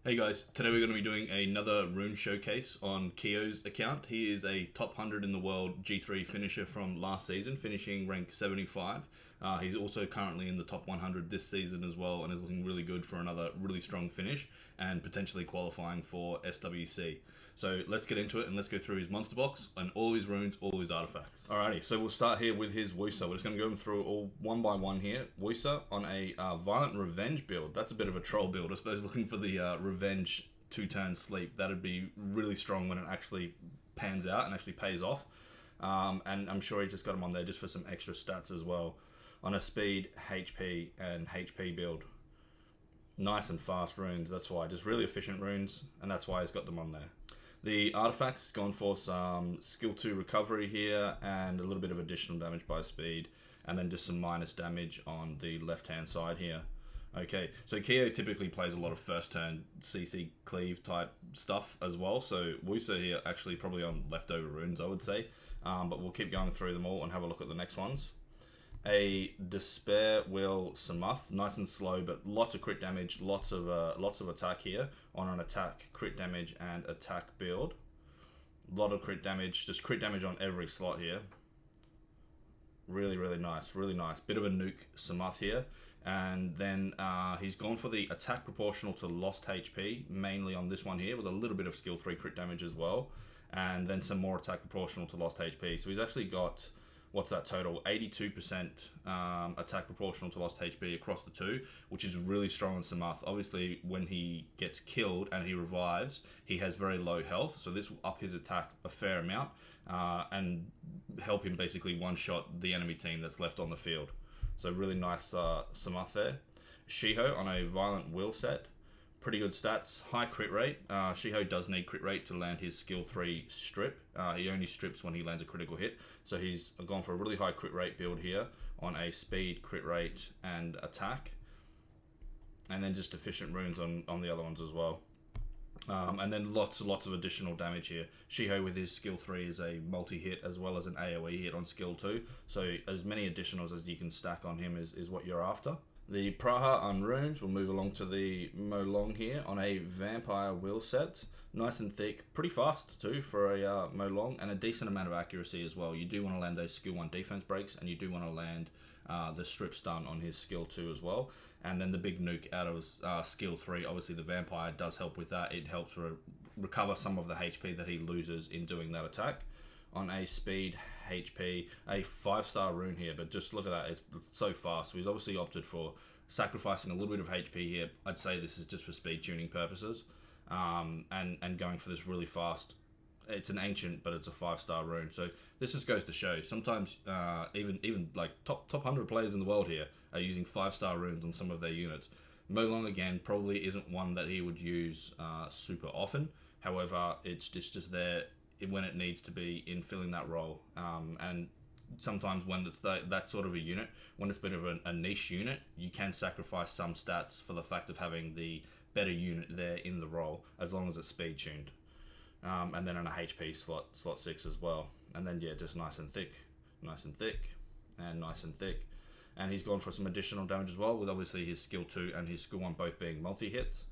Hey guys, today we're going to be doing another Rune showcase on Keo's account. He is a top 100 in the world G3 finisher from last season, finishing rank 75. He's also currently in the top 100 this season as well, and is looking really good for another really strong finish and potentially qualifying for SWC. So let's get into it and let's go through his monster box and all his runes, all his artifacts. Alrighty, so we'll start here with his Wusa. We're just going to go through all one by one here. Wusa on a Violent Revenge build. That's a bit of a troll build, I suppose, looking for the Revenge 2-turn sleep. That'd be really strong when it actually pans out and actually pays off. And I'm sure he just got him on there just for some extra stats as well. On a speed, HP, and HP build. Nice and fast runes, that's why. Just really efficient runes, and that's why he's got them on there. The artifacts gone for some skill 2 recovery here and a little bit of additional damage by speed, and then just some minus damage on the left hand side here. Okay, so Keo typically plays a lot of first turn CC cleave type stuff as well, so Wusa here actually probably on leftover runes, I would say, but we'll keep going through them all and have a look at the next ones. A Despair Will Samuth, nice and slow, but lots of crit damage, lots of attack here on an attack, crit damage, and attack build. A lot of crit damage, just crit damage on every slot here. Really, really nice, really nice. Bit of a nuke Samuth here, and then he's gone for the attack proportional to lost HP, mainly on this one here, with a little bit of skill 3 crit damage as well, and then some more attack proportional to lost HP. So he's actually got, what's that total? 82% attack proportional to lost HP across the two, which is really strong on Samuth. Obviously, when he gets killed and he revives, he has very low health, so this will up his attack a fair amount and help him basically one-shot the enemy team that's left on the field. So really nice Samuth there. Shiho on a Violent Will set. Pretty good stats, high crit rate. Shiho does need crit rate to land his skill 3 strip. He only strips when he lands a critical hit. So he's gone for a really high crit rate build here on a speed, crit rate, and attack. And then just efficient runes on the other ones as well. And then lots of additional damage here. Shiho with his skill 3 is a multi-hit as well as an AoE hit on skill 2. So as many additionals as you can stack on him is what you're after. The Praha on runes, we'll move along to the Molong here on a Vampire Will set. Nice and thick, pretty fast too for a Molong, and a decent amount of accuracy as well. You do want to land those skill 1 defense breaks, and you do want to land the strip stun on his skill 2 as well. And then the big nuke out of skill 3, obviously the Vampire does help with that. It helps recover some of the HP that he loses in doing that attack. On a speed, HP, a 5-star rune here, but just look at that, it's so fast. So he's obviously opted for sacrificing a little bit of HP here. I'd say this is just for speed tuning purposes, and going for this really fast. It's an ancient, but it's a 5-star rune. So this just goes to show, sometimes even like top 100 players in the world here are using 5-star runes on some of their units. Molong, again, probably isn't one that he would use super often. However, it's just there when it needs to be in filling that role, and sometimes when it's that sort of a unit, when it's a bit of a niche unit, you can sacrifice some stats for the fact of having the better unit there in the role, as long as it's speed tuned. And then on a HP slot 6 as well, and then yeah, just nice and thick, and he's gone for some additional damage as well, with obviously his skill 2 and his skill 1 both being multi-hits.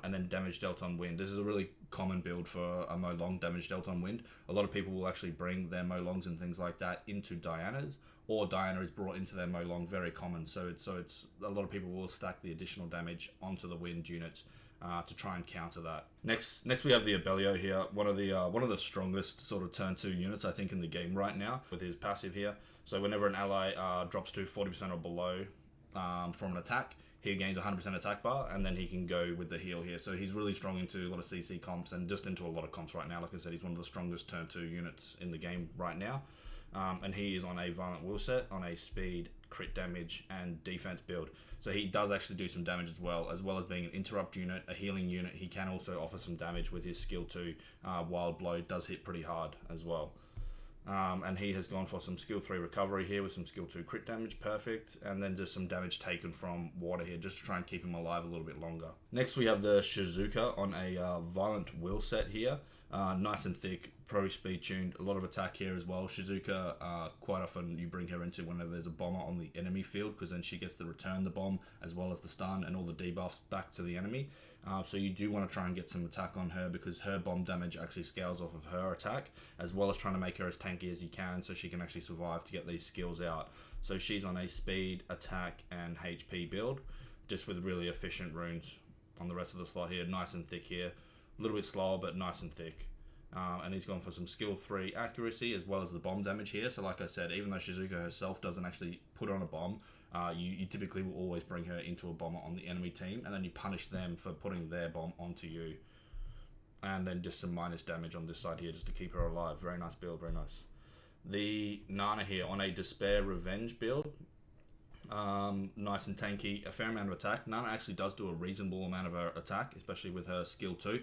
And then damage dealt on wind. This is a really common build for a Molong, damage dealt on wind. A lot of people will actually bring their Molongs and things like that into Dianas, or Diana is brought into their Molong, very common. So it's a lot of people will stack the additional damage onto the wind units to try and counter that. Next we have the Abellio here, one of the strongest sort of turn 2 units I think in the game right now, with his passive here. So whenever an ally drops to 40% or below from an attack, he gains 100% attack bar, and then he can go with the heal here. So he's really strong into a lot of CC comps, and just into a lot of comps right now. Like I said, he's one of the strongest turn 2 units in the game right now. And he is on a Violent Will set, on a speed, crit damage, and defense build. So he does actually do some damage as well as being an interrupt unit, a healing unit. He can also offer some damage with his skill 2. Wild Blow does hit pretty hard as well. And he has gone for some skill 3 recovery here with some skill 2 crit damage, perfect, and then just some damage taken from water here just to try and keep him alive a little bit longer. Next we have the Shizuka on a Violent Will set here. Nice and thick, pro speed tuned, a lot of attack here as well. Shizuka, quite often you bring her into whenever there's a bomber on the enemy field, because then she gets to return the bomb as well as the stun and all the debuffs back to the enemy. So you do want to try and get some attack on her, because her bomb damage actually scales off of her attack, as well as trying to make her as tanky as you can so she can actually survive to get these skills out. So she's on a speed, attack, and HP build, just with really efficient runes on the rest of the slot here. Nice and thick here. A little bit slower, but nice and thick. And he's gone for some skill 3 accuracy as well as the bomb damage here. So like I said, even though Shizuka herself doesn't actually put on a bomb, you typically will always bring her into a bomber on the enemy team, and then you punish them for putting their bomb onto you. And then just some minus damage on this side here just to keep her alive. Very nice build, very nice. The Nana here on a Despair Revenge build. Nice and tanky, a fair amount of attack. Nana actually does do a reasonable amount of her attack, especially with her skill 2,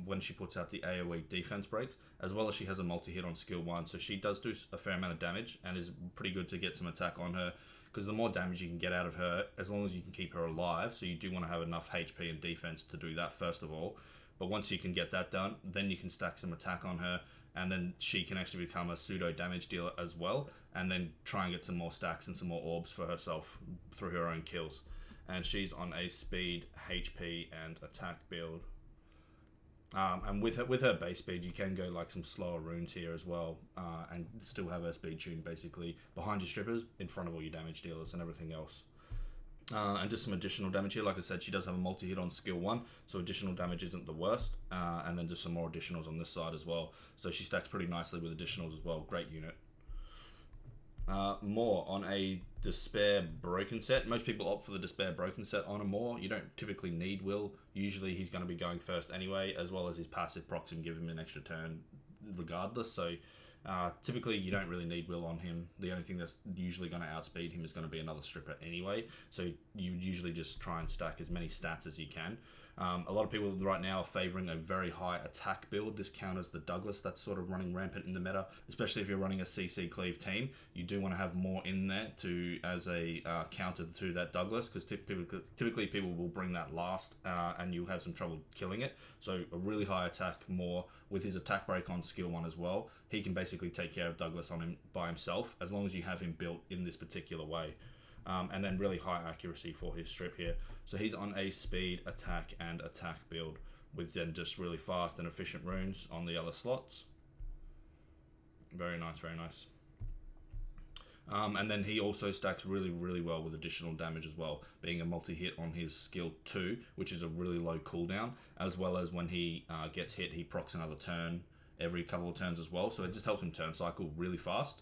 when she puts out the AoE defense breaks, as well as she has a multi-hit on skill 1, so she does do a fair amount of damage and is pretty good to get some attack on her, because the more damage you can get out of her, as long as you can keep her alive, so you do want to have enough HP and defense to do that first of all. But once you can get that done, then you can stack some attack on her, and then she can actually become a pseudo damage dealer as well, and then try and get some more stacks and some more orbs for herself through her own kills. And she's on a speed, HP, and attack build. And with her base speed, you can go like some slower runes here as well, and still have her speed tuned basically behind your strippers, in front of all your damage dealers and everything else. And just some additional damage here. Like I said, she does have a multi-hit on skill 1, so additional damage isn't the worst. And then just some more additionals on this side as well. So she stacks pretty nicely with additionals as well. Great unit. More on a Despair Broken set. Most people opt for the Despair Broken set on a More. You don't typically need Will. Usually he's going to be going first anyway, as well as his passive procs and give him an extra turn regardless. So typically you don't really need Will on him. The only thing that's usually going to outspeed him is going to be another stripper anyway. So you would usually just try and stack as many stats as you can. A lot of people right now are favouring a very high attack build. This counters the Douglas that's sort of running rampant in the meta, especially if you're running a CC cleave team. You do want to have more in there as a counter to that Douglas, because typically people will bring that last, and you'll have some trouble killing it. So a really high attack more with his attack break on skill 1 as well. He can basically take care of Douglas on him by himself, as long as you have him built in this particular way. And then really high accuracy for his strip here. So he's on a speed, attack, and attack build, with then just really fast and efficient runes on the other slots. Very nice, very nice. And then he also stacks really, really well with additional damage as well, being a multi-hit on his skill 2, which is a really low cooldown, as well as when he gets hit, he procs another turn every couple of turns as well. So it just helps him turn cycle really fast.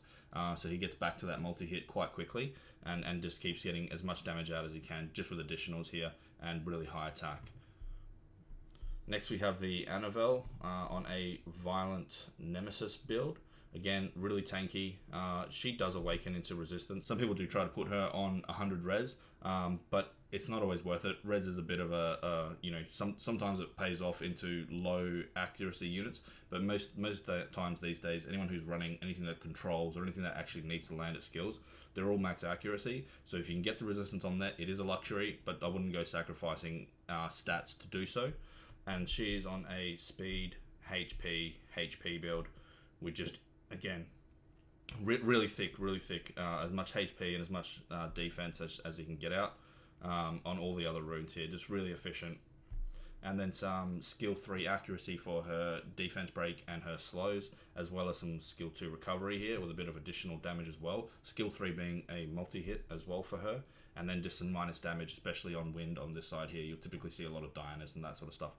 So he gets back to that multi-hit quite quickly, and just keeps getting as much damage out as he can, just with additionals here, and really high attack. Next we have the Annabelle on a Violent Nemesis build. Again, really tanky. She does awaken into resistance. Some people do try to put her on 100 res, but it's not always worth it. Res is a bit of sometimes it pays off into low accuracy units, but most times these days, anyone who's running anything that controls or anything that actually needs to land at skills, they're all max accuracy. So if you can get the resistance on that, it is a luxury, but I wouldn't go sacrificing stats to do so. And she is on a speed, HP build with just, again, really thick, as much HP and as much defense as you can get out on all the other runes here. Just really efficient. And then some skill 3 accuracy for her defense break and her slows, as well as some skill 2 recovery here with a bit of additional damage as well. Skill 3 being a multi-hit as well for her. And then just some minus damage, especially on wind on this side here. You'll typically see a lot of Dianas and that sort of stuff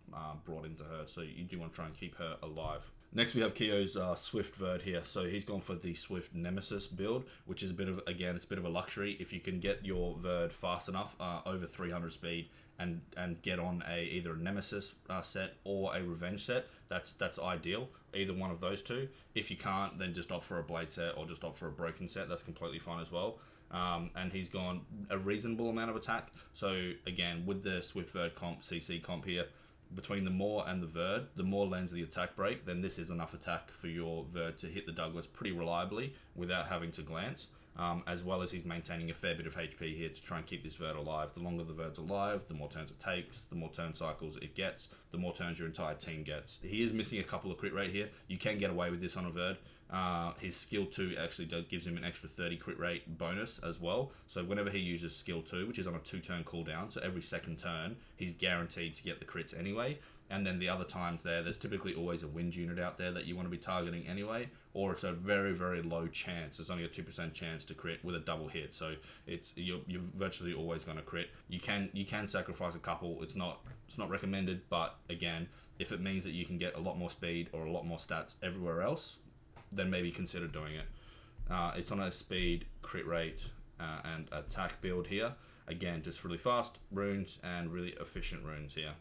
brought into her, so you do want to try and keep her alive. Next we have Kyo's Swift Verd here. So he's gone for the Swift Nemesis build, which is a bit of a luxury. If you can get your Verd fast enough, over 300 speed, and get on either a Nemesis set or a Revenge set, that's ideal. Either one of those two. If you can't, then just opt for a Blade set or just opt for a Broken set. That's completely fine as well. And he's gone a reasonable amount of attack. So again, with the Swift Verd comp, CC comp here, between the Moor and the Verd, the Moor lands the attack break, then this is enough attack for your Verd to hit the Douglas pretty reliably without having to glance. as well as he's maintaining a fair bit of HP here to try and keep this Verd alive. The longer the Verd's alive, the more turns it takes, the more turn cycles it gets, the more turns your entire team gets. He is missing a couple of crit rate here. You can get away with this on a Verd. His skill 2 actually gives him an extra 30 crit rate bonus as well. So whenever he uses skill 2, which is on a 2-turn cooldown, so every second turn, he's guaranteed to get the crits anyway. And then the other times there's typically always a wind unit out there that you want to be targeting anyway, or it's a very, very low chance. It's only a 2% chance to crit with a double hit. So you're virtually always going to crit. You can sacrifice a couple. It's not recommended, but again, if it means that you can get a lot more speed or a lot more stats everywhere else, then maybe consider doing it. It's on a speed, crit rate, and attack build here. Again, just really fast runes and really efficient runes here.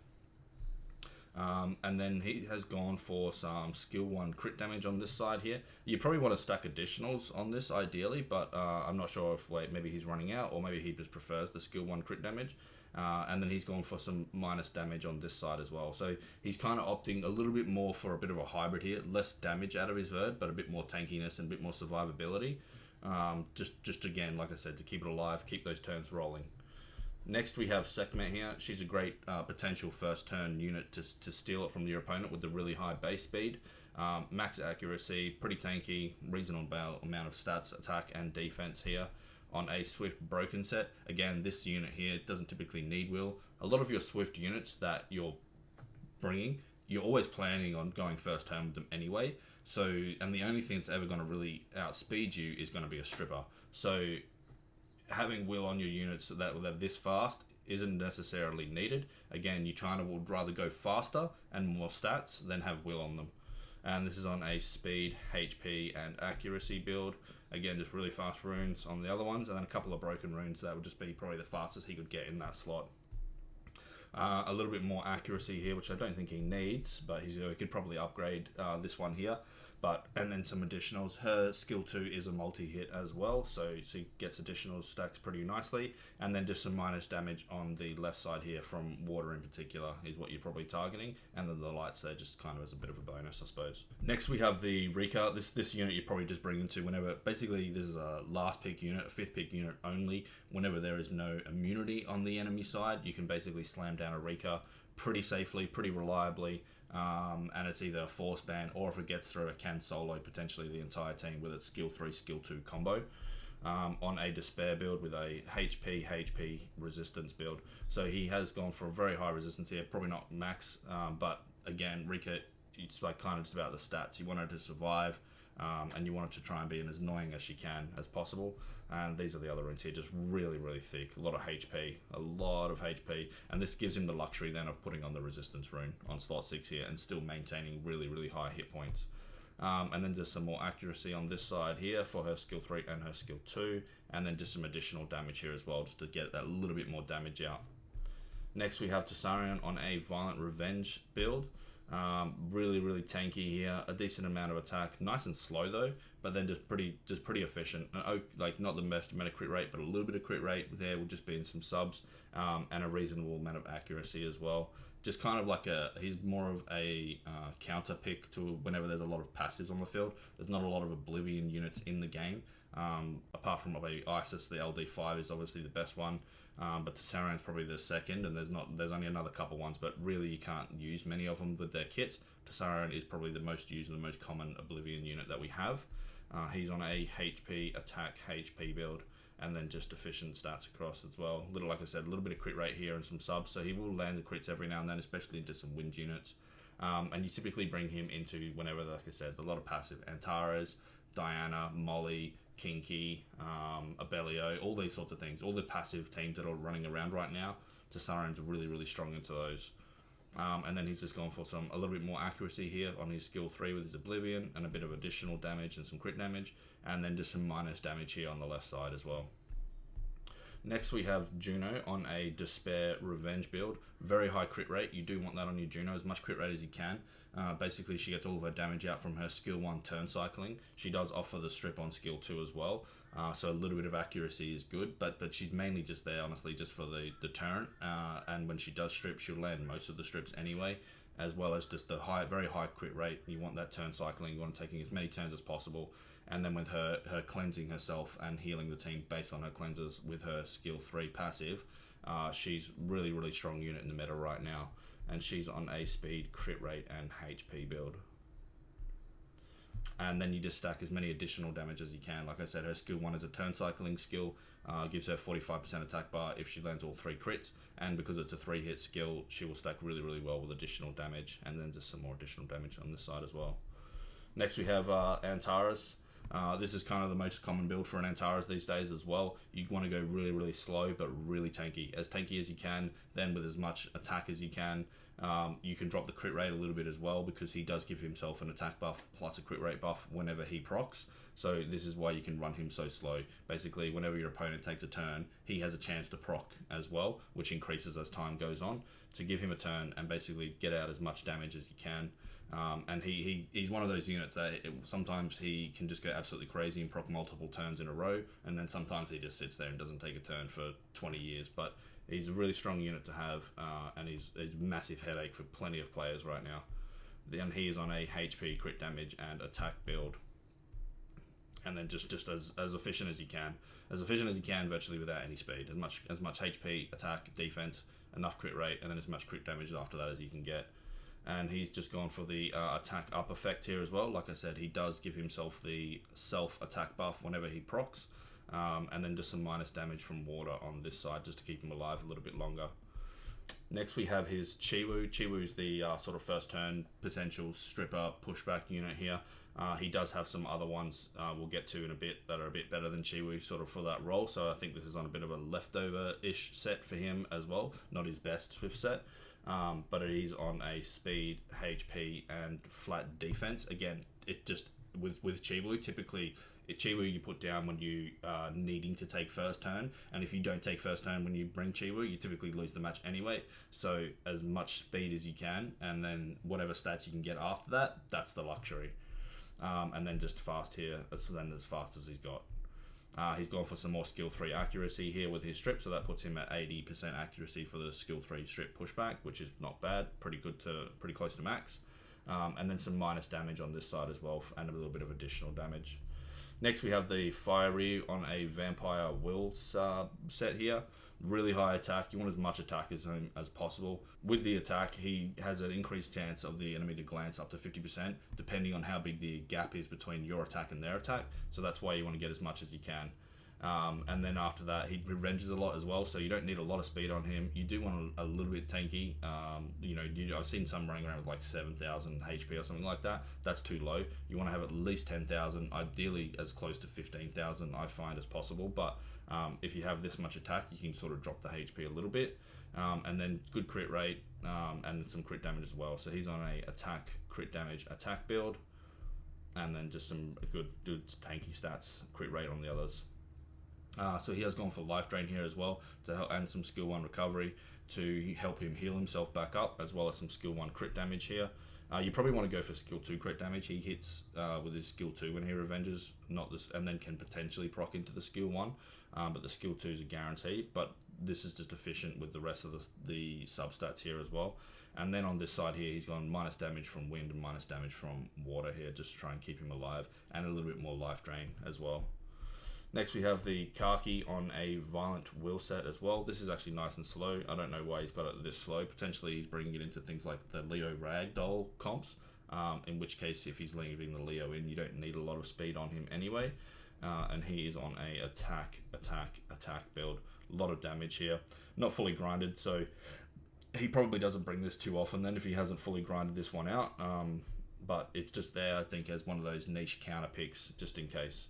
And then he has gone for some skill 1 crit damage on this side here. You probably want to stack additionals on this ideally, but I'm not sure if maybe he's running out or maybe he just prefers the skill 1 crit damage. And then he's gone for some minus damage on this side as well. So he's kind of opting a little bit more for a bit of a hybrid here. Less damage out of his Verd, but a bit more tankiness and a bit more survivability. Just again, like I said, to keep it alive, keep those turns rolling. Next we have Sekhmet here. She's a great potential first turn unit to steal it from your opponent with the really high base speed. Max accuracy, pretty tanky, reasonable amount of stats, attack and defense here. On a Swift Broken set, again, this unit here doesn't typically need will. A lot of your Swift units that you're bringing, you're always planning on going first turn with them anyway. So, and the only thing that's ever going to really outspeed you is going to be a Stripper. So, having will on your units that are this fast isn't necessarily needed. Again, you would rather go faster and more stats than have will on them. And this is on a speed, HP, and accuracy build. Again, just really fast runes on the other ones, and then a couple of broken runes that would just be probably the fastest he could get in that slot. A little bit more accuracy here, which I don't think he needs, but he could probably upgrade this one here. And then some additionals. Her skill 2 is a multi-hit as well, so she gets additional stacks pretty nicely. And then just some minus damage on the left side here from water in particular is what you're probably targeting. And then the lights there just kind of as a bit of a bonus, I suppose. Next we have the Rika. This unit you probably just bring into whenever, basically this is a last pick unit, a 5th pick unit only. Whenever there is no immunity on the enemy side, you can basically slam down a Rika pretty safely, pretty reliably. And it's either a force ban, or if it gets through, it can solo potentially the entire team with its skill 3, skill 2 combo. On a despair build with a HP resistance build. So he has gone for a very high resistance here, probably not max, but again, Rika, it's like kind of just about the stats. You want her to survive, and you want her to try and be as annoying as she can as possible. And these are the other runes here, just really, really thick. A lot of HP, and this gives him the luxury then of putting on the resistance rune on slot 6 here and still maintaining really, really high hit points. And then just some more accuracy on this side here for her skill 3 and her skill 2, and then just some additional damage here as well, just to get that little bit more damage out. Next we have Tessarion on a Violent Revenge build. Really, really tanky here, a decent amount of attack, nice and slow though, but then just pretty efficient. Like not the best amount of crit rate, but a little bit of crit rate there will just be in some subs, and a reasonable amount of accuracy as well. Just kind of like he's more of a counter pick to whenever there's a lot of passives on the field. There's not a lot of Oblivion units in the game, apart from maybe Isis. The LD5 is obviously the best one, but Tessarion's probably the second, and there's only another couple ones, but really you can't use many of them with their kits. Tessarion is probably the most used and the most common Oblivion unit that we have. He's on a HP, attack, HP build, and then just efficient stats across as well. Like I said, a little bit of crit rate here and some subs, so he will land the crits every now and then, especially into some wind units. And you typically bring him into whenever, like I said, a lot of passive Antares, Diana, Molly, Kinky, Abellio, all these sorts of things. All the passive teams that are running around right now, Tessarion's really, really strong into those. And then he's just gone for a little bit more accuracy here on his skill 3 with his Oblivion, and a bit of additional damage and some crit damage, and then just some minus damage here on the left side as well. Next we have Juno on a Despair Revenge build. Very high crit rate. You do want that on your Juno, as much crit rate as you can. Basically she gets all of her damage out from her skill 1 turn cycling. She does offer the strip on skill 2 as well. So a little bit of accuracy is good, but she's mainly just there, honestly, just for the deterrent. And when she does strip, she'll land most of the strips anyway, as well as just the very high crit rate. You want that turn cycling. You want taking as many turns as possible. And then with her cleansing herself and healing the team based on her cleansers with her skill 3 passive, she's really strong unit in the meta right now. And she's on a speed, crit rate, and HP build. And then you just stack as many additional damage as you can. Like I said, her skill 1 is a turn cycling skill, gives her 45% attack bar if she lands all 3 crits, and because it's a 3-hit skill, she will stack really well with additional damage, and then just some more additional damage on this side as well. Next we have Antares. This is kind of the most common build for an Antares these days as well. You want to go really slow, but really tanky as you can, then with as much attack as you can. You can drop the crit rate a little bit as well, because he does give himself an attack buff plus a crit rate buff whenever he procs. So this is why you can run him so slow. Basically, whenever your opponent takes a turn, he has a chance to proc as well, which increases as time goes on, to give him a turn and basically get out as much damage as you can. And he's one of those units that sometimes he can just go absolutely crazy and proc multiple turns in a row, and then sometimes he just sits there and doesn't take a turn for 20 years. But he's a really strong unit to have, and he's a massive headache for plenty of players right now. Then he is on a HP, crit damage, and attack build. And then just as efficient as you can. As efficient as you can, virtually without any speed. As much HP, attack, defense, enough crit rate, and then as much crit damage after that as you can get. And he's just gone for the attack up effect here as well. Like I said, he does give himself the self attack buff whenever he procs, and then just some minus damage from water on this side just to keep him alive a little bit longer. Next we have his Chiwu. Chiwu's the sort of first turn potential stripper pushback unit here. He does have some other ones we'll get to in a bit that are a bit better than Chiwu sort of for that role. So I think this is on a bit of a leftover-ish set for him as well. Not his best Swift set. But it is on a speed, HP, and flat defense. Again, it just with Chiwu, typically Chiwu you put down when you are needing to take first turn, and if you don't take first turn when you bring Chiwu, you typically lose the match anyway. So as much speed as you can, and then whatever stats you can get after that, that's the luxury. And then just fast here, as fast as he's got. He's gone for some more skill 3 accuracy here with his strip, so that puts him at 80% accuracy for the skill 3 strip pushback, which is not bad, pretty close to max. And then some minus damage on this side as well, and a little bit of additional damage. Next we have the Fire Ryu on a Vampire Will set here. Really high attack. You want as much attack as possible. With the attack, he has an increased chance of the enemy to glance up to 50%, depending on how big the gap is between your attack and their attack. So that's why you want to get as much as you can. And then after that, he revenges a lot as well, so you don't need a lot of speed on him. You do want a little bit tanky. I've seen some running around with like 7,000 HP or something like that. That's too low. You want to have at least 10,000, ideally as close to 15,000 I find as possible. But if you have this much attack, you can sort of drop the HP a little bit. And then good crit rate and some crit damage as well. So he's on a attack, crit damage, attack build. And then just some good tanky stats, crit rate on the others. So he has gone for life drain here as well to help, and some skill 1 recovery to help him heal himself back up, as well as some skill 1 crit damage here. You probably want to go for skill 2 crit damage. He hits with his skill 2 when he revenges, not this, and then can potentially proc into the skill 1. But the skill 2 is a guarantee. But this is just efficient with the rest of the substats here as well. And then on this side here, he's gone minus damage from wind and minus damage from water here, just to try and keep him alive, and a little bit more life drain as well. Next we have the Kaki on a Violent Will set as well. This is actually nice and slow. I don't know why he's got it this slow. Potentially he's bringing it into things like the Leo Ragdoll comps, in which case if he's leaving the Leo in, you don't need a lot of speed on him anyway. And he is on a attack build. A lot of damage here. Not fully grinded, so he probably doesn't bring this too often then if he hasn't fully grinded this one out. But it's just there, I think, as one of those niche counter picks, just in case.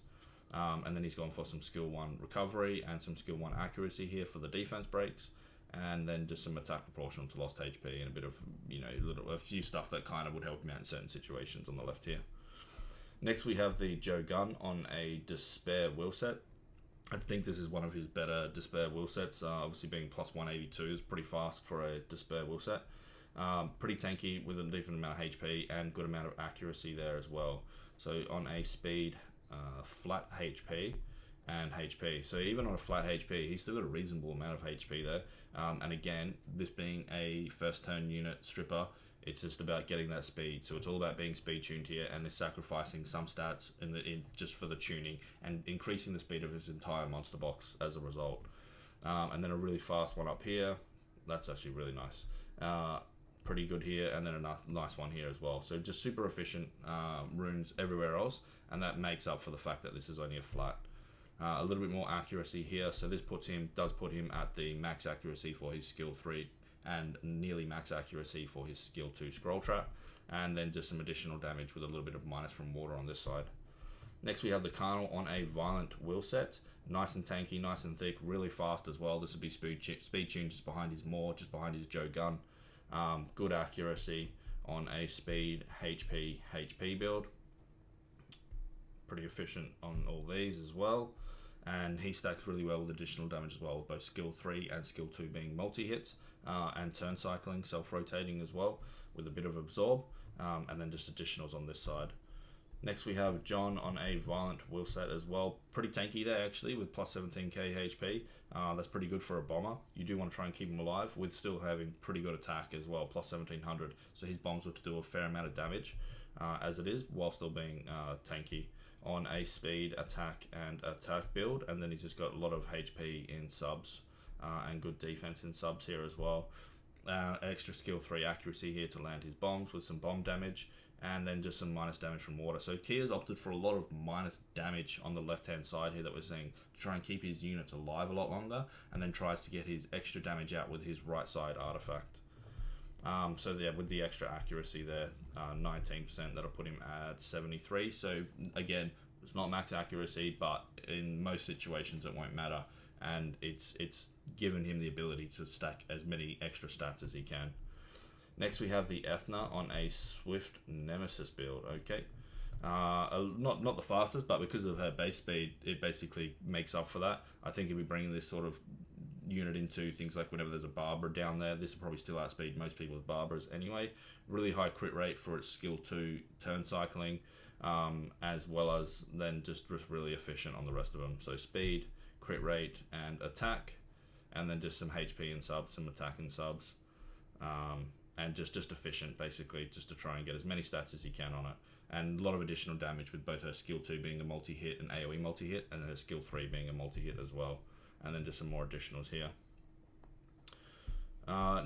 And then he's gone for some skill 1 recovery and some skill 1 accuracy here for the defense breaks, and then just some attack proportional to lost HP and a bit of, a few stuff that kind of would help him out in certain situations on the left here. Next we have the Joe Gunn on a Despair will set. I think this is one of his better Despair will sets. Obviously being plus 182 is pretty fast for a Despair will set. Pretty tanky with a decent amount of HP and good amount of accuracy there as well. So on a speed, flat HP, and HP. So even on a flat HP, he's still got a reasonable amount of HP there. And again, this being a first turn unit stripper, it's just about getting that speed. So it's all about being speed tuned here, and is sacrificing some stats in just for the tuning and increasing the speed of his entire monster box as a result. And then a really fast one up here. That's actually really nice. Pretty good here, and then a nice one here as well. So just super efficient runes everywhere else, and that makes up for the fact that this is only a flat. A little bit more accuracy here, so this does put him at the max accuracy for his skill 3 and nearly max accuracy for his skill 2 scroll trap, and then just some additional damage with a little bit of minus from water on this side. Next we have the Carnal on a violent will set. Nice and tanky, nice and thick, really fast as well. This would be speed tuned just behind his Maw, just behind his Joe gun. Good accuracy on a speed HP build. Pretty efficient on all these as well. And he stacks really well with additional damage as well, both skill 3 and skill 2 being multi-hits, and turn cycling, self-rotating as well, with a bit of absorb, and then just additionals on this side. Next we have John on a violent will set as well. Pretty tanky there actually, with plus 17k HP. That's pretty good for a bomber. You do want to try and keep him alive with still having pretty good attack as well, plus 1700. So his bombs will do a fair amount of damage as it is, while still being tanky on a speed, attack build. And then he's just got a lot of HP in subs and good defense in subs here as well. Extra skill 3 accuracy here to land his bombs with some bomb damage, and then just some minus damage from water. So Kia's opted for a lot of minus damage on the left hand side here that we're seeing, to try and keep his units alive a lot longer, and then tries to get his extra damage out with his right side artifact. So yeah, with the extra accuracy there, 19%, that'll put him at 73. So again, it's not max accuracy, but in most situations it won't matter, and it's given him the ability to stack as many extra stats as he can. Next we have the Ethna on a Swift Nemesis build. Okay, not the fastest, but because of her base speed, it basically makes up for that. I think if we bring this sort of unit into things like whenever there's a Barbara down there, this will probably still outspeed most people with Barbaras anyway. Really high crit rate for its skill 2 turn cycling, as well as then just really efficient on the rest of them. So speed, crit rate, and attack, and then just some HP and subs, some attack and subs. And just efficient, basically, just to try and get as many stats as you can on it. And a lot of additional damage with both her skill 2 being a multi-hit and AoE multi-hit, and her skill 3 being a multi-hit as well. And then just some more additionals here.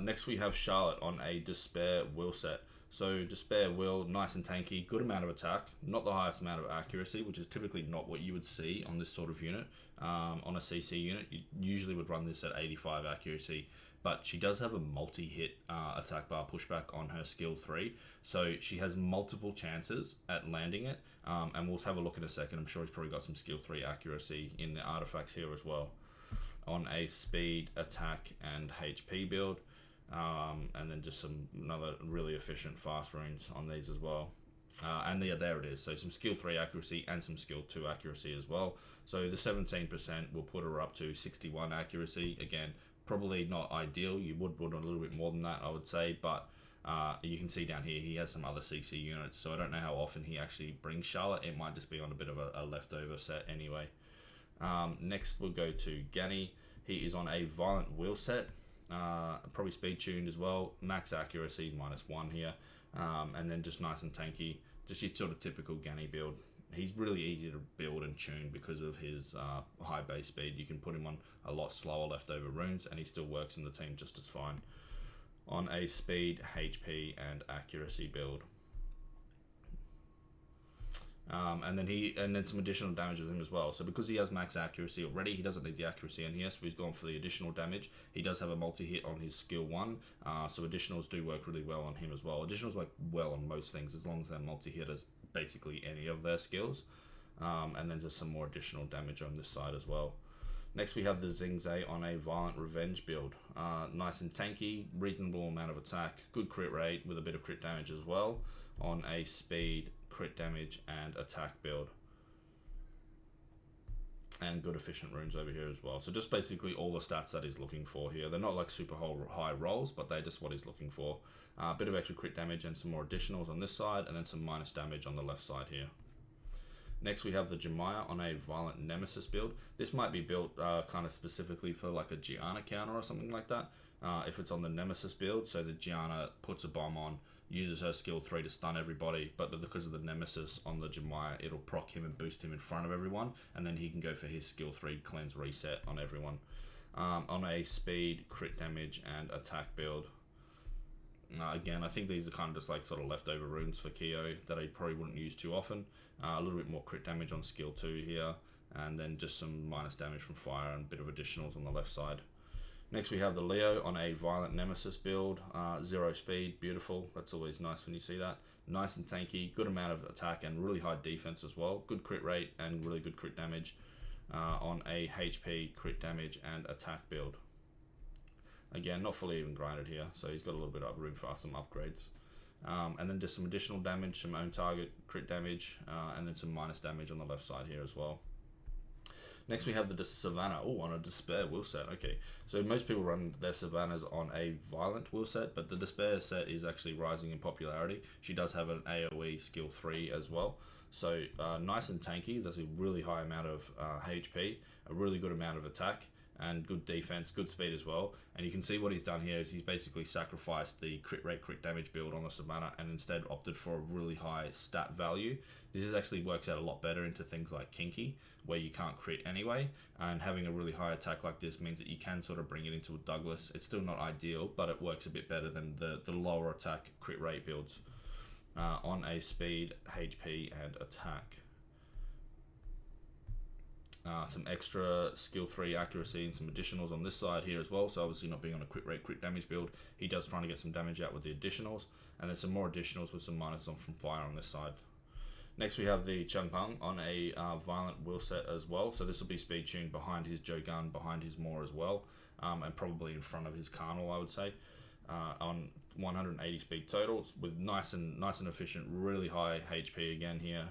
Next we have Charlotte on a Despair will set. So Despair will, nice and tanky, good amount of attack, not the highest amount of accuracy, which is typically not what you would see on this sort of unit. On a CC unit, you usually would run this at 85 accuracy. But she does have a multi-hit attack bar pushback on her skill 3, so she has multiple chances at landing it, and we'll have a look in a second. I'm sure he's probably got some skill 3 accuracy in the artifacts here as well. On a speed, attack, and HP build, and then just another really efficient fast runes on these as well. And there it is, so some skill 3 accuracy and some skill 2 accuracy as well. So the 17% will put her up to 61 accuracy. Again, probably not ideal. You would want a little bit more than that, I would say, but you can see down here he has some other CC units, so I don't know how often he actually brings Charlotte. It might just be on a bit of a leftover set anyway. Next we'll go to Ganny. He is on a Violent Will set, probably speed tuned as well, max accuracy -1 here, and then just nice and tanky, just your sort of typical Ganny build. He's really easy to build and tune because of his high base speed. You can put him on a lot slower leftover runes and he still works in the team just as fine. On a speed, HP, and accuracy build. And then some additional damage with him as well. So because he has max accuracy already, he doesn't need the accuracy in here, so he's gone for the additional damage. He does have a multi-hit on his skill 1, so additionals do work really well on him as well. Additionals work well on most things as long as they're multi-hitters, basically any of their skills. And then just some more additional damage on this side as well. Next we have the Xingzhe on a Violent Revenge build. Nice and tanky, reasonable amount of attack, good crit rate with a bit of crit damage as well, on a speed, crit damage, and attack build. And good efficient runes over here as well. So just basically all the stats that he's looking for here. They're not like super high rolls, but they're just what he's looking for. A bit of extra crit damage and some more additionals on this side, and then some minus damage on the left side here. Next we have the Jemaya on a Violent Nemesis build. This might be built kind of specifically for like a Gianna counter or something like that. If it's on the Nemesis build, so the Gianna puts a bomb on, uses her skill 3 to stun everybody, but because of the Nemesis on the Jemaya, it'll proc him and boost him in front of everyone, and then he can go for his skill 3 cleanse reset on everyone. On a speed, crit damage, and attack build. Again, I think these are kind of just like sort of leftover runes for Kyo that I probably wouldn't use too often. A little bit more crit damage on skill 2 here, and then just some minus damage from fire and a bit of additionals on the left side. Next we have the Leo on a Violent Nemesis build, 0 speed, beautiful, that's always nice when you see that. Nice and tanky, good amount of attack and really high defense as well, good crit rate and really good crit damage on a HP, crit damage and attack build. Again, not fully even grinded here, so he's got a little bit of room for some upgrades. And then just some additional damage, some own target crit damage, and then some minus damage on the left side here as well. Next we have the Savannah, on a Despair will set. Okay, so most people run their Savannahs on a Violent will set, but the Despair set is actually rising in popularity. She does have an AoE skill 3 as well. So nice and tanky, there's a really high amount of HP, a really good amount of attack, and good defense, good speed as well. And you can see what he's done here is he's basically sacrificed the crit rate, crit damage build on the Savannah and instead opted for a really high stat value. This is actually works out a lot better into things like Kinky, where you can't crit anyway, and having a really high attack like this means that you can sort of bring it into a Douglas. It's still not ideal, but it works a bit better than the lower attack crit rate builds on a speed, HP, and attack. Some extra skill 3 accuracy and some additionals on this side here as well. So obviously not being on a crit rate, crit damage build, he does trying to get some damage out with the additionals, and then some more additionals with some minus on from fire on this side. Next we have the Changpeng on a Violent will set as well. So this will be speed tuned behind his Jogun, behind his Moor as well, and probably in front of his Carnal, I would say. On 180 speed total with nice and efficient, really high HP again here,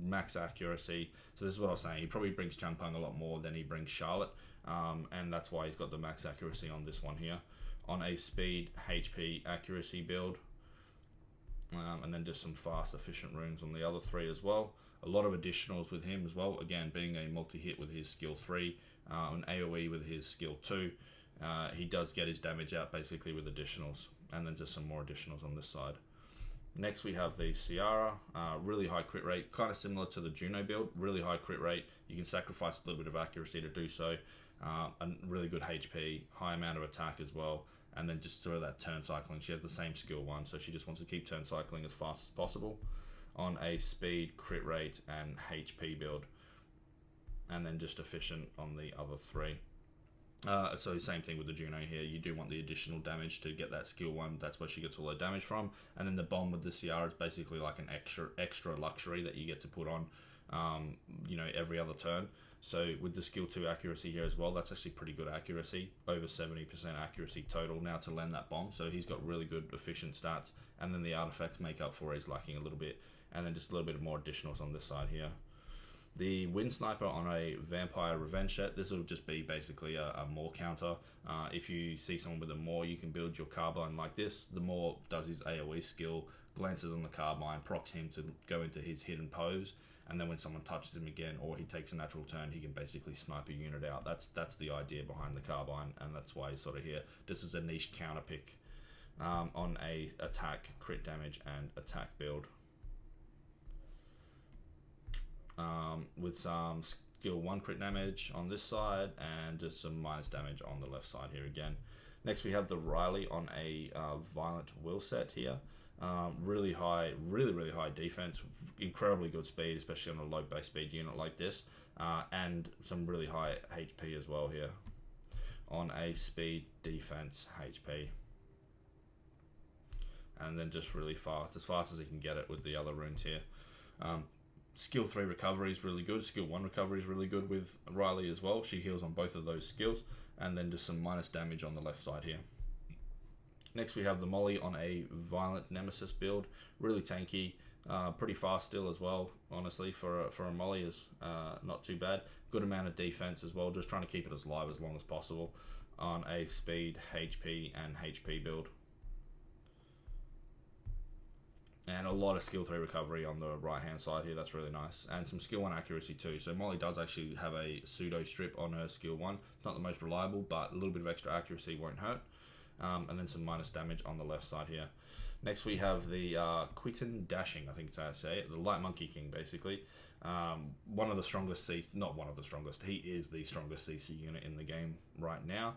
max accuracy. So this is what I was saying, he probably brings Changpeng a lot more than he brings Charlotte, and that's why he's got the max accuracy on this one here. On a speed, HP, accuracy build, and then just some fast, efficient runes on the other 3 as well. A lot of additionals with him as well, again being a multi-hit with his skill 3, an AoE with his skill 2. He does get his damage out basically with additionals, and then just some more additionals on this side. Next we have the Ciara, really high crit rate, kind of similar to the Juno build, really high crit rate. You can sacrifice a little bit of accuracy to do so, and really good HP, high amount of attack as well, and then just through that turn cycling. She has the same skill 1, so she just wants to keep turn cycling as fast as possible on a speed, crit rate, and HP build, and then just efficient on the other 3. So same thing with the Juno here, you do want the additional damage to get that skill 1, that's where she gets all her damage from, and then the bomb with the Ciara is basically like an extra luxury that you get to put on every other turn. So with the skill 2 accuracy here as well, that's actually pretty good accuracy, over 70% accuracy total now to land that bomb, so he's got really good efficient stats, and then the artifacts make up for his lacking a little bit, and then just a little bit more additionals on this side here. The Wind Sniper on a Vampire Revenge set, this will just be basically a Moor counter. If you see someone with a Moor, you can build your Carbine like this. The Moor does his AoE skill, glances on the Carbine, procs him to go into his hidden pose, and then when someone touches him again or he takes a natural turn, he can basically snipe a unit out. That's the idea behind the Carbine, and that's why he's sort of here. This is a niche counter pick on a attack, crit damage, and attack build. With some skill 1 crit damage on this side and just some minus damage on the left side here again. Next we have the Riley on a Violent will set here. Really high defense, incredibly good speed, especially on a low base speed unit like this, and some really high HP as well here on a speed, defense, HP, and then just really fast as he can get it with the other runes here. Skill 3 recovery is really good. Skill 1 recovery is really good with Riley as well. She heals on both of those skills, and then just some minus damage on the left side here. Next we have the Molly on a Violent Nemesis build. Really tanky, pretty fast still as well. Honestly, for a Molly is not too bad. Good amount of defense as well. Just trying to keep it as live as long as possible on a speed, HP, and HP build. And a lot of skill 3 recovery on the right hand side here. That's really nice. And some skill 1 accuracy too. So Molly does actually have a pseudo strip on her skill 1. It's not the most reliable, but a little bit of extra accuracy won't hurt. And then some minus damage on the left side here. Next we have the Quitten Dashing, I think it's how I say it. The Light Monkey King, basically. One of the strongest not one of the strongest, he is the strongest CC unit in the game right now.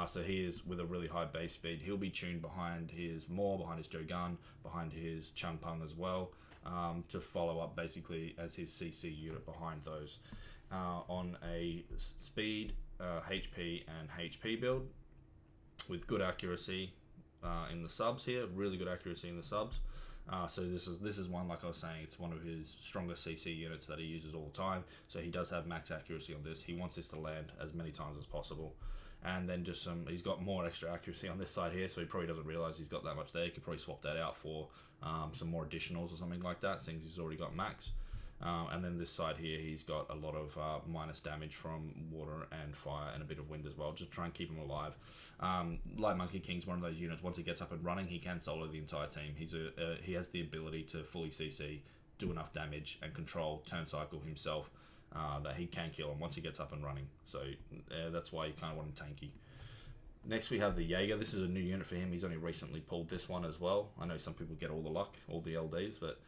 So he is with a really high base speed. He'll be tuned behind his Maw, behind his Jogun, behind his Chung Pung as well, to follow up basically as his CC unit behind those. On a speed, HP and HP build with good accuracy in the subs here, really good accuracy in the subs. So this is one, like I was saying, it's one of his strongest CC units that he uses all the time. So he does have max accuracy on this. He wants this to land as many times as possible. And then just he's got more extra accuracy on this side here, so he probably doesn't realize he's got that much there. He could probably swap that out for some more additionals or something like that, since he's already got max. And then this side here, he's got a lot of minus damage from water and fire and a bit of wind as well, just try and keep him alive. Light Monkey King's one of those units, once he gets up and running, he can solo the entire team. He has the ability to fully CC, do enough damage, and control turn cycle himself, that he can kill him once he gets up and running. So that's why you kind of want him tanky. Next we have the Jaeger. This is a new unit for him. He's only recently pulled this one as well. I know some people get all the luck, all the LDs, but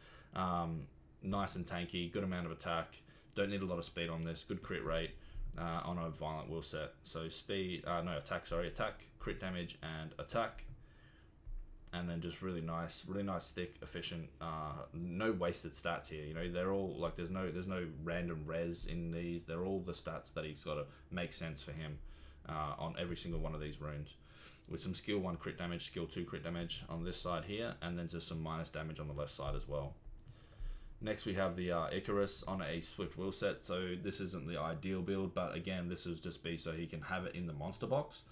nice and tanky, good amount of attack. Don't need a lot of speed on this. Good crit rate on a violent will set. So attack, crit damage, and attack. And then just really nice, thick, efficient. No wasted stats here. You know, they're all like there's no random res in these. They're all the stats that he's got to make sense for him on every single one of these runes. With some skill 1 crit damage, skill 2 crit damage on this side here, and then just some minus damage on the left side as well. Next we have the Icarus on a Swift Will set. So this isn't the ideal build, but again, this is just so he can have it in the monster box.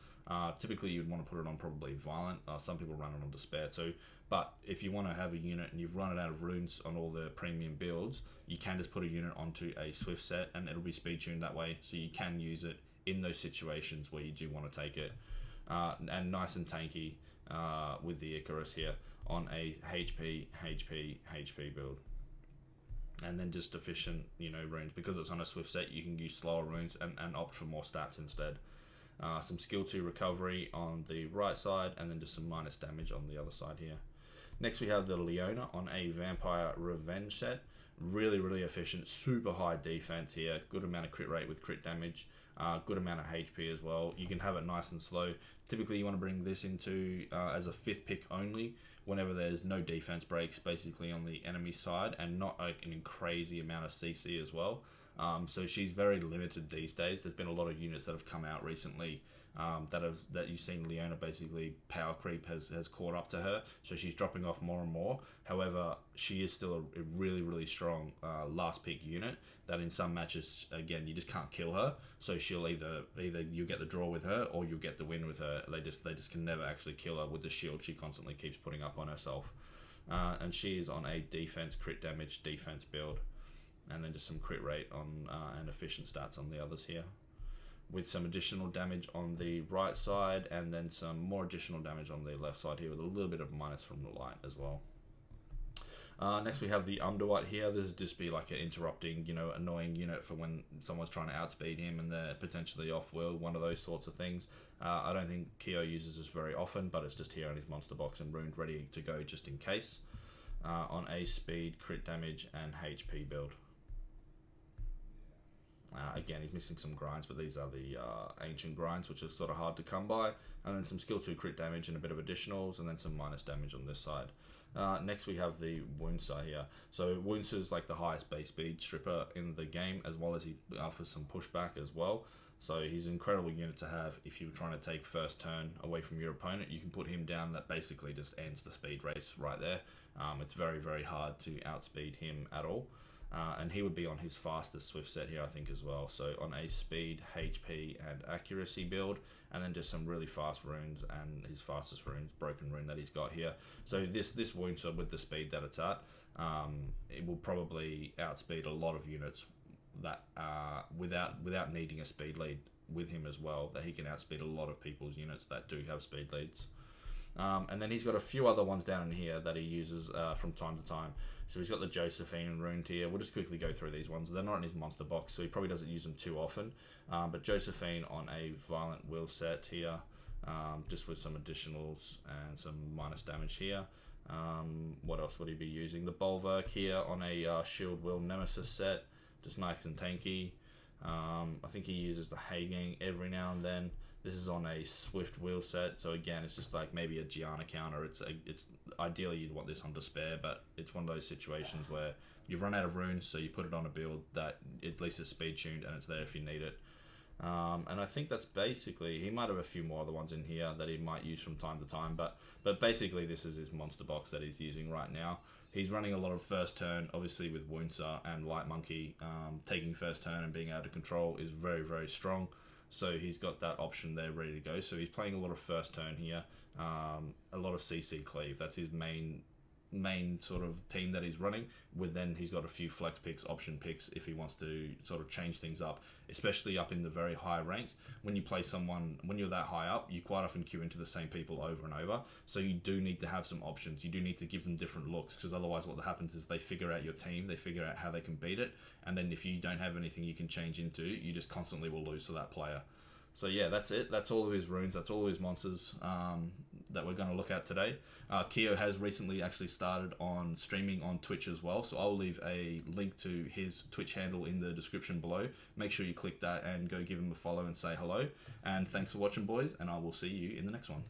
Typically you'd want to put it on probably Violent. Some people run it on Despair too. But if you want to have a unit and you've run it out of runes on all the premium builds, you can just put a unit onto a Swift set and it'll be speed tuned that way. So you can use it in those situations where you do want to take it. And nice and tanky with the Icarus here on a HP build. And then just efficient, runes. Because it's on a Swift set, you can use slower runes and opt for more stats instead. Some skill 2 recovery on the right side, and then just some minus damage on the other side here. Next we have the Leona on a Vampire Revenge set. Really, really efficient, super high defense here. Good amount of crit rate with crit damage. Good amount of HP as well. You can have it nice and slow. Typically you want to bring this into as a 5th pick only, whenever there's no defense breaks basically on the enemy side, and not like an crazy amount of CC as well. So she's very limited these days. There's been a lot of units that have come out recently that you've seen Leona basically power creep has caught up to her, so she's dropping off more and more. However, she is still a really, really strong last pick unit that in some matches, again, you just can't kill her. So she'll either you get the draw with her or you'll get the win with her. They just can never actually kill her with the shield she constantly keeps putting up on herself. And she is on a defense, crit damage, defense build. And then just some crit rate on and efficient stats on the others here, with some additional damage on the right side, and then some more additional damage on the left side here with a little bit of minus from the light as well. Next we have the Underwhite here. This is just be like an interrupting, annoying unit for when someone's trying to outspeed him and they're potentially off-world, one of those sorts of things. I don't think Kyo uses this very often, but it's just here in his monster box and runed ready to go just in case. On a speed, crit damage, and HP build. Again, he's missing some grinds, but these are the ancient grinds, which are sort of hard to come by. And then some skill 2 crit damage and a bit of additionals, and then some minus damage on this side. Next we have the Wounsa here. So Wounsa is like the highest base speed stripper in the game, as well as he offers some pushback as well. So he's an incredible unit to have if you're trying to take first turn away from your opponent. You can put him down, that basically just ends the speed race right there. It's very, very hard to outspeed him at all. And he would be on his fastest Swift set here, I think, as well. So on a speed, HP, and accuracy build, and then just some really fast runes, and his fastest runes, Broken Rune, that he's got here. So this Wounsa, with the speed that it's at, it will probably outspeed a lot of units that without needing a speed lead with him as well. That he can outspeed a lot of people's units that do have speed leads. And then he's got a few other ones down in here that he uses from time to time. So he's got the Josephine and Rune tier. We'll just quickly go through these ones. They're not in his monster box, so he probably doesn't use them too often. But Josephine on a Violent Will set here, just with some additionals and some minus damage here. What else would he be using? The Bulwark here on a Shield Will Nemesis set, just nice and tanky. I think he uses the Hagang every now and then. This is on a Swift Wheel set, so again, it's just like maybe a Gianna counter. It's ideally you'd want this on Despair, but it's one of those situations where you've run out of runes, so you put it on a build that at least is speed tuned and it's there if you need it. And I think that's basically, he might have a few more other ones in here that he might use from time to time, but basically this is his monster box that he's using right now. He's running a lot of first turn, obviously with Woundsa and Light Monkey. Taking first turn and being able to control is very, very strong. So he's got that option there ready to go. So he's playing a lot of first turn here, a lot of CC cleave. That's his main sort of team that he's running. With then he's got a few flex picks, option picks if he wants to sort of change things up, especially up in the very high ranks. When you play someone, when you're that high up, you quite often queue into the same people over and over. So you do need to have some options. You do need to give them different looks, because otherwise what happens is they figure out your team, they figure out how they can beat it, and then if you don't have anything you can change into, you just constantly will lose to that player. So yeah, that's it. That's all of his runes. That's all of his monsters that we're going to look at today. Keo has recently actually started on streaming on Twitch as well, so I'll leave a link to his Twitch handle in the description below. Make sure you click that and go give him a follow and say hello. And thanks for watching, boys, and I will see you in the next one.